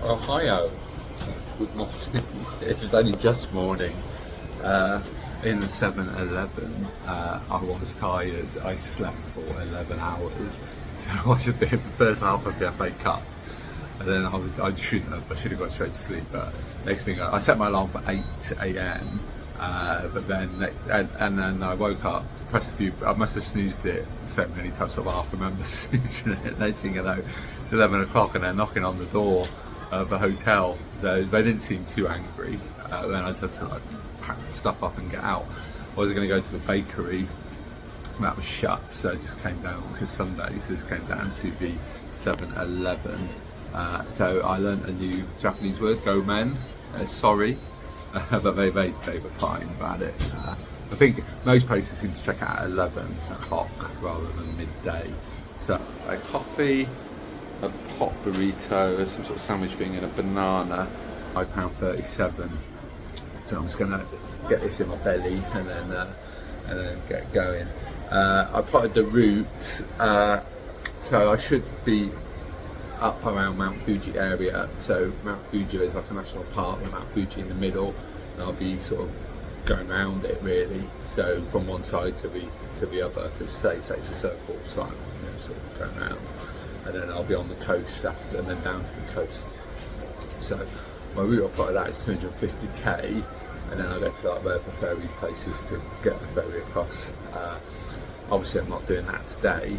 Ohio. Good morning. It was only just morning. In the 7-Eleven, I was tired. I slept for 11 hours, so I watched a bit of the first half of the FA Cup, and then I should have got straight to sleep. But next thing, I set my alarm for 8 a.m. But then and then I woke up, pressed a few. I must have snoozed it so many times, I half remember snoozing it. Next thing I know, it's 11 o'clock, and they're knocking on the door of the hotel. They didn't seem too angry. Then I just had to pack the stuff up and get out. I was going to go to the bakery, that was shut, so I just came down because Sundays. Just came down to the 7-Eleven. So I learned a new Japanese word, go men, sorry, but they were fine about it. I think most places seem to check out at 11 o'clock rather than midday. So a coffee, a pot burrito, some sort of sandwich thing, and a banana, £5.37. So I'm just gonna get this in my belly and then get going. I plotted the route, so I should be up around Mount Fuji area. So Mount Fuji is like a national park with Mount Fuji in the middle, and I'll be sort of going around it really. So from one side to the other, just say it's a circle, so I'm sort of going around, and then I'll be on the coast after, and then down to the coast. So my route I plotted out is 250k, and then I go to like the ferry places to get the ferry across. Obviously I'm not doing that today,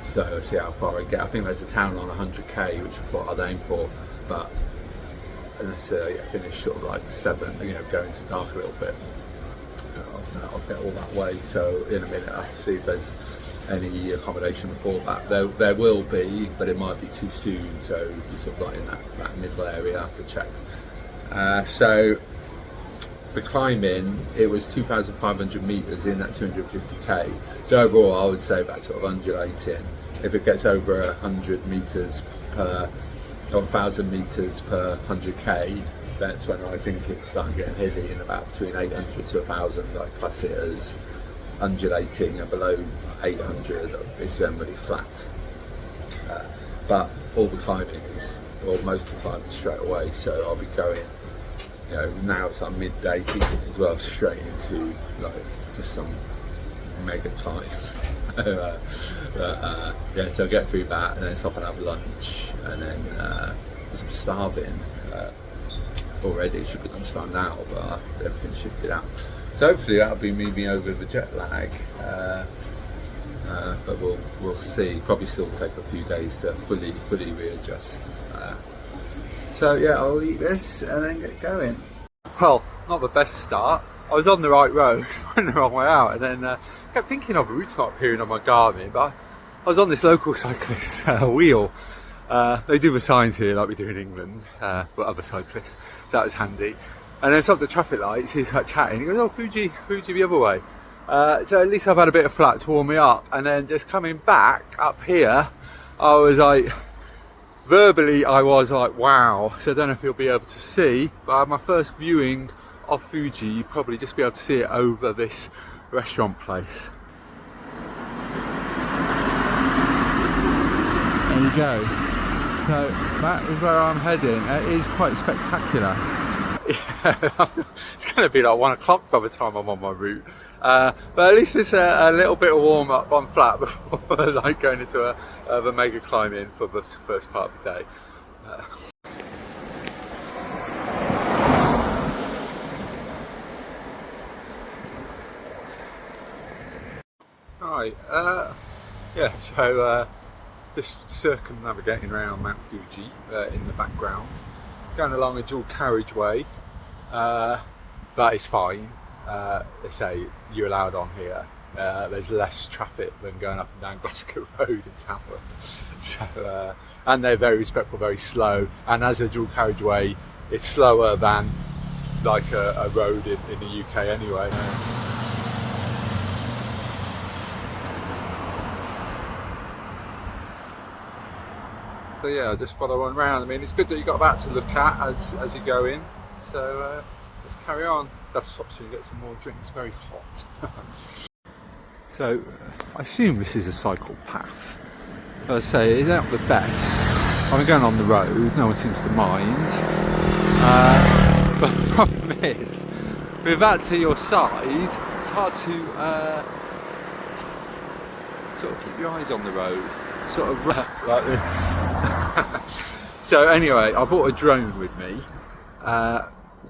so I'll see how far I get. I think there's a town on 100k which I thought I'd aim for, but unless I finish sort of like 7, go into dark a little bit, I'll get all that way. So in a minute I have to see if there's any accommodation before that. There will be, but it might be too soon, so you're sort of like in that middle area. I have to check. So the climbing, it was 2,500 meters in that 250k. So overall, I would say about sort of undulating. If it gets over 100 meters per, or 1,000 meters per 100k, that's when I think it's starting getting hilly, and about between 800 to 1,000, I class it as undulating, and below 800 is generally flat. But all the climbing is, or most of the climbing straight away, so I'll be going, now it's like midday teaching as well, straight into like just some mega climbs. Yeah, so I'll get through that and then stop and have lunch, and then because I'm starving already. It should be lunchtime now, but everything's shifted out. So hopefully that'll be me over the jet lag, but we'll see. Probably still take a few days to fully readjust. So yeah, I'll eat this and then get going. Well, not the best start. I was on the right road, went the wrong way out, and then kept thinking of a route's not appearing on my Garmin, but I was on this local cyclist wheel. They do the signs here like we do in England, but other cyclists, so that was handy. And then stopped the traffic lights, he's like chatting, he goes, oh, Fuji the other way. So at least I've had a bit of flat to warm me up, and then just coming back up here, I was like, verbally I was like, wow. So I don't know if you'll be able to see, but I had my first viewing of Fuji. You'll probably just be able to see it over this restaurant place. There you go. So that is where I'm heading. It is quite spectacular. Yeah, it's going to be like 1 o'clock by the time I'm on my route. But at least it's a little bit of warm up on flat before like going into the mega climb in for the first part of the day. Right, yeah, so just circumnavigating around Mount Fuji in the background, going along a dual carriageway, but it's fine. They say you're allowed on here. There's less traffic than going up and down Glasgow Road in Tamworth. So, and they're very respectful, very slow. And as a dual carriageway, it's slower than like a road in the UK anyway. So yeah, I just follow on around. I mean, it's good that you've got that to look at as you go in. So let's carry on. I'll have to stop soon and get some more drinks. It's very hot. So I assume this is a cycle path. As I say, it's not the best. I'm going on the road, no one seems to mind. But the problem is, with that to your side, it's hard to sort of keep your eyes on the road, sort of like this. So anyway, I brought a drone with me.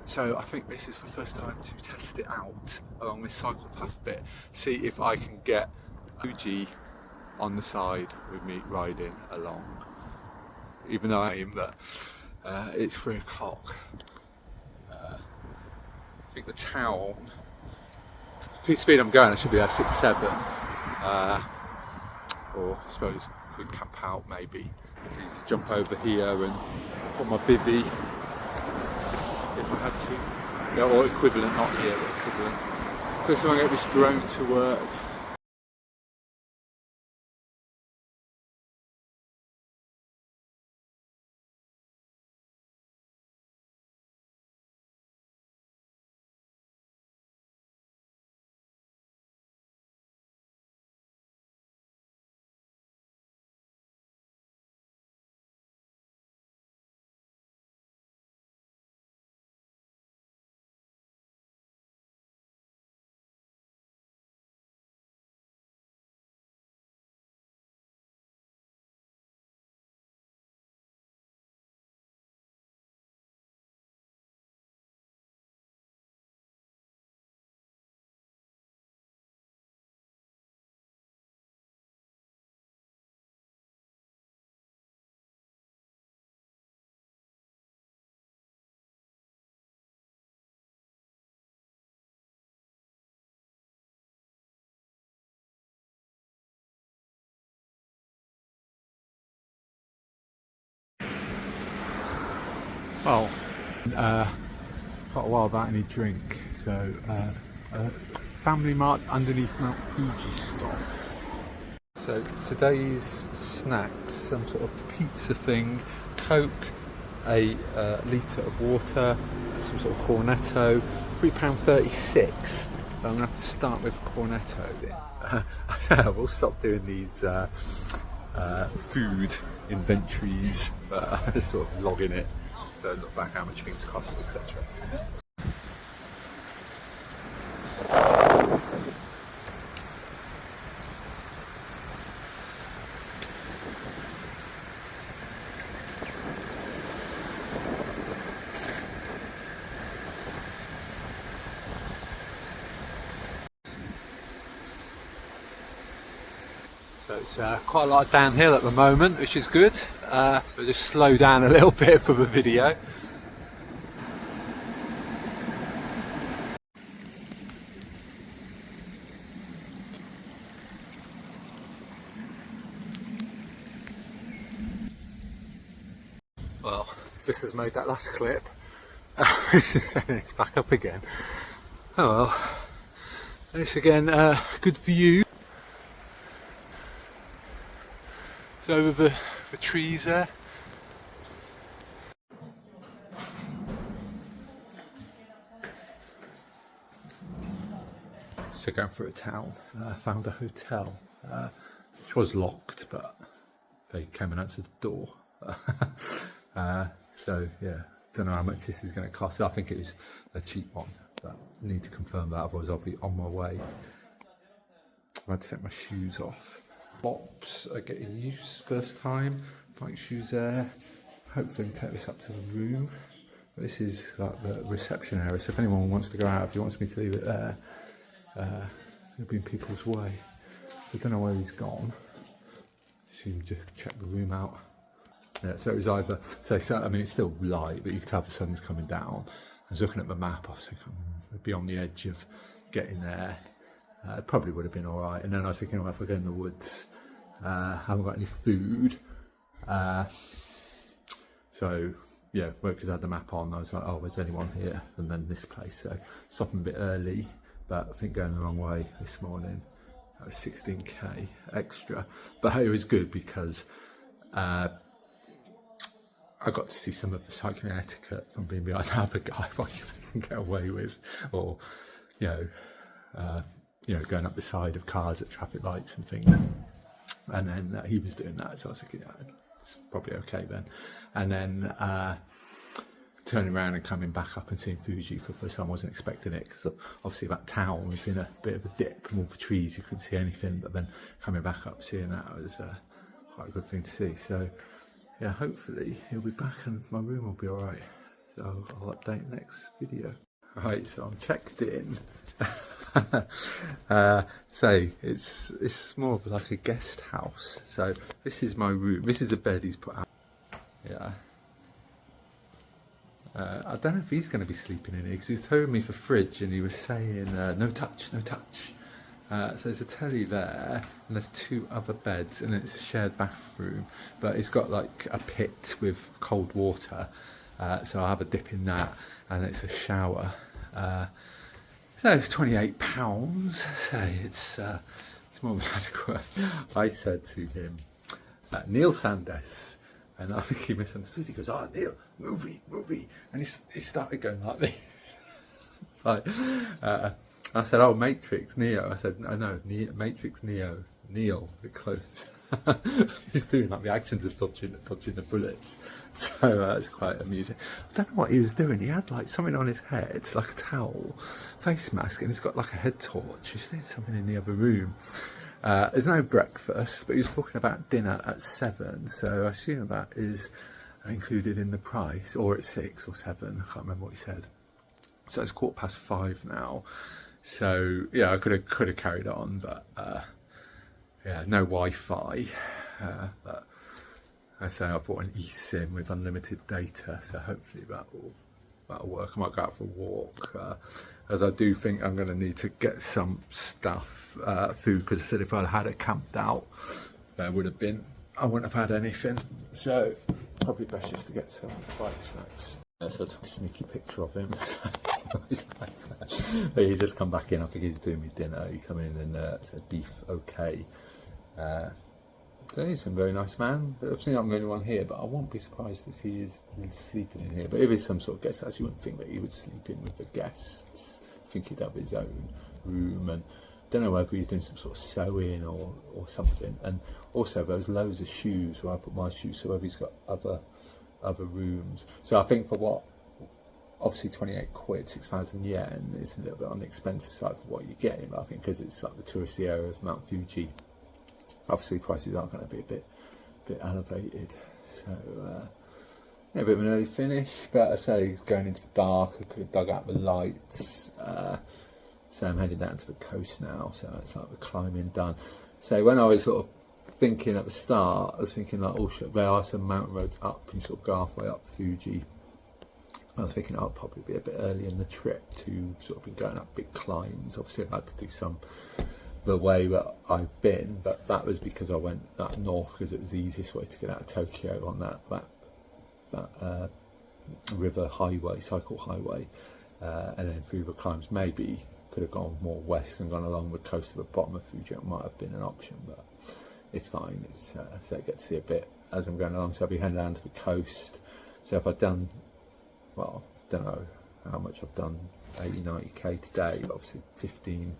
So I think this is the first time to test it out along this cycle path bit. See if I can get Fuji on the side with me riding along. Even though I am, but it's 3 o'clock. I think the town, the speed I'm going, I should be at 6, 7. Or I suppose could camp out maybe. Please jump over here and put my bivvy if I had to. Yeah, or equivalent, not here, but equivalent. First time I get this drone to work. Well, quite a while without any drink, so family mart underneath Mount Fuji stop. So today's snacks, some sort of pizza thing, Coke, a litre of water, some sort of cornetto, £3.36. I'm going to have to start with cornetto. We'll stop doing these food inventories, but sort of logging it. So look back how much things cost, etc. So it's quite a lot of downhill at the moment, which is good. We'll just slow down a little bit for the video. Well, just as made that last clip, it's back up again. Oh well, this again, good view. So over the trees there. So going through a town, found a hotel, which was locked, but they came and answered the door. So yeah, don't know how much this is going to cost. I think it was a cheap one, but I need to confirm that, otherwise I'll be on my way. I had to take my shoes off. Bops are getting used first time. Bike shoes there. Hopefully I can take this up to the room. This is like the reception area, so if anyone wants to go out, if he wants me to leave it there, it'll be in people's way. So I don't know where he's gone. Assume to check the room out. Yeah, so it was either, so I mean it's still light, but you can tell the sun's coming down. I was looking at the map, I was thinking I'd be on the edge of getting there. It probably would have been alright. And then I was thinking, well, if I go in the woods, I haven't got any food. So yeah, because I had the map on, I was like, oh, is anyone here? And then this place, so stopping a bit early, but I think going the wrong way this morning. That was 16k extra, but it was good because I got to see some of the cycling etiquette from being behind the other guy, what you can get away with, or you know, going up the side of cars at traffic lights and things. And then he was doing that, so I was thinking, it's probably okay then. And then turning around and coming back up and seeing Fuji for the first time. I wasn't expecting it because obviously that town was in a bit of a dip and all the trees, you couldn't see anything, but then coming back up, seeing that was quite a good thing to see. So yeah, hopefully he'll be back and my room will be all right. So I'll update next video. Right, so I'm checked in. So it's more of like a guest house. So this is my room. This is a bed he's put out. Yeah. I don't know if he's going to be sleeping in here because he was telling me for fridge and he was saying no touch, no touch. So there's a telly there and there's 2 other beds and it's a shared bathroom, but it's got like a pit with cold water, so I'll have a dip in that, and it's a shower. So it's £28, so it's more than adequate. I said to him, Neil Sanders. And I think he misunderstood. He goes, "Oh, Neil, movie," and he started going like this. It's like, I said, "Oh, Matrix, Neo." I said, "I know, Matrix, Neo, Neil." It closed. He's doing like the actions of dodging the bullets. So it's quite amusing. I don't know what he was doing. He had like something on his head, like a towel, face mask, and he's got like a head torch. He's doing something in the other room. There's no breakfast, but he was talking about dinner at 7, so I assume that is included in the price, or at 6 or 7, I can't remember what he said. So it's 5:15 now, so yeah, I could have carried on, but yeah, no Wi-Fi, but I say I bought an eSIM with unlimited data, so hopefully that'll work. I might go out for a walk, as I do think I'm going to need to get some stuff, food, because I said if I'd had it camped out, I wouldn't have had anything. So probably best just to get some light snacks. So I took a sneaky picture of him. He's just come back in. I think he's doing me dinner. He come in and said beef okay. So he's a very nice man, but I've seen I'm the only one here, but I won't be surprised if he is sleeping in here. But if he's some sort of guest house, you wouldn't think that he would sleep in with the guests. I think he'd have his own room, and I don't know whether he's doing some sort of sewing or something. And also there's loads of shoes where I put my shoes, so whether he's got other rooms. So I think for what, obviously 28 quid, 6,000 yen is a little bit on the expensive side for what you're getting, but I think because it's like the touristy area of Mount Fuji, obviously prices are going to be a bit elevated. So yeah, a bit of an early finish, but I say it's going into the dark. I could have dug out the lights. So I'm heading down to the coast now, so it's like the climbing done. So when I was sort of thinking at the start, I was thinking like, oh shit, there are some mountain roads up, and you sort of go halfway up Fuji. I was thinking I'll probably be a bit early in the trip to sort of be going up big climbs. Obviously I've had to do some the way that I've been, but that was because I went up north because it was the easiest way to get out of Tokyo on that river highway, cycle highway, and then through the climbs. Maybe could have gone more west and gone along the coast of the bottom of Fuji. It might have been an option, but it's fine. It's so I get to see a bit as I'm going along. So I'll be heading down to the coast. So if I've done, well, don't know how much I've done, 80-90k today, but obviously 15.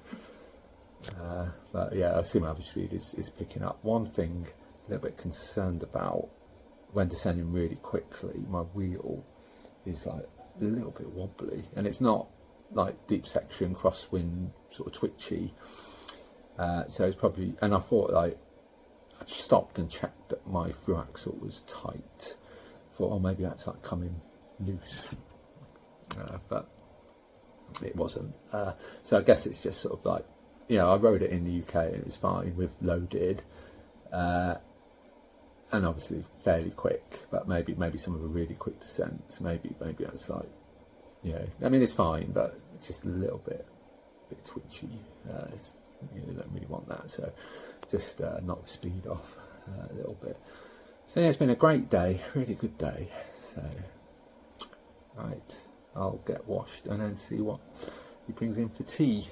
But yeah, I assume average speed is picking up. One thing a little bit concerned about when descending really quickly, my wheel is like a little bit wobbly, and it's not like deep section crosswind sort of twitchy. So it's probably, and I thought like I stopped and checked that my through axle was tight. Thought, oh, maybe that's like coming loose, but it wasn't. So I guess it's just sort of like, you know, I rode it in the UK and it was fine with loaded, and obviously fairly quick, but maybe some of the really quick descents, maybe that's like, yeah, I mean it's fine, but it's just a little bit twitchy. You don't really want that, so just knock the speed off a little bit. So yeah, it's been a great day, really good day. So right, I'll get washed and then see what he brings in for tea.